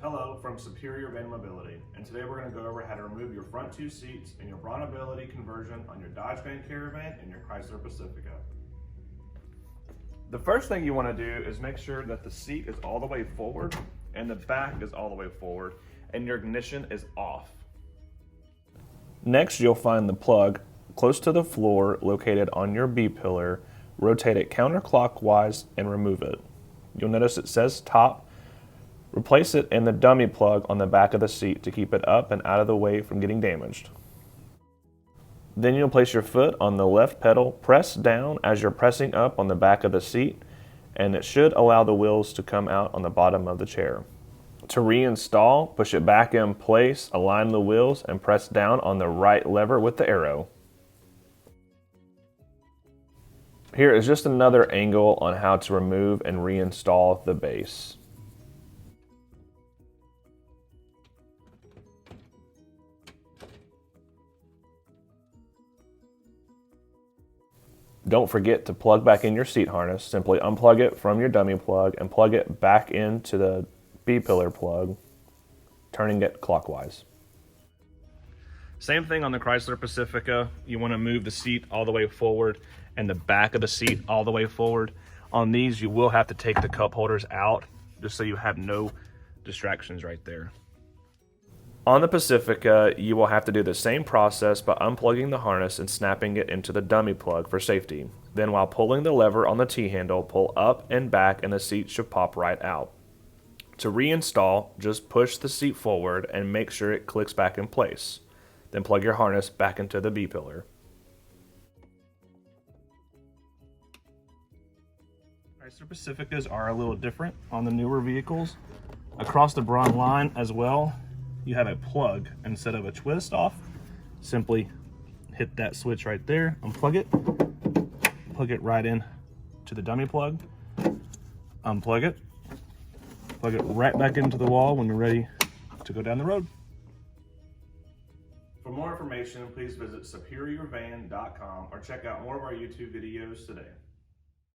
Hello from Superior Van Mobility, and today we're going to go over how to remove your front two seats in your BraunAbility conversion on your Dodge Grand Caravan and your Chrysler Pacifica. The first thing you want to do is make sure that the seat is all the way forward and the back is all the way forward and your ignition is off. Next, you'll find the plug close to the floor located on your B-pillar. Rotate it counterclockwise and remove it. You'll notice it says top. Replace it in the dummy plug on the back of the seat to keep it up and out of the way from getting damaged. Then you'll place your foot on the left pedal, press down as you're pressing up on the back of the seat, and it should allow the wheels to come out on the bottom of the chair. To reinstall, push it back in place, align the wheels, and press down on the right lever with the arrow. Here is just another angle on how to remove and reinstall the base. Don't forget to plug back in your seat harness. Simply unplug it from your dummy plug and plug it back into the B-pillar plug, turning it clockwise. Same thing on the Chrysler Pacifica. You want to move the seat all the way forward and the back of the seat all the way forward. On these, you will have to take the cup holders out just so you have no distractions right there. On the Pacifica, you will have to do the same process by unplugging the harness and snapping it into the dummy plug for safety. Then while pulling the lever on the T-handle, pull up and back and the seat should pop right out. To reinstall, just push the seat forward and make sure it clicks back in place. Then plug your harness back into the B-pillar. Chrysler Pacificas are a little different on the newer vehicles. Across the Braun line as well, you have a plug instead of a twist off. Simply hit that switch right there, unplug it, plug it right in to the dummy plug, unplug it, plug it right back into the wall when you're ready to go down the road. For more information, please visit superiorvan.com or check out more of our YouTube videos today.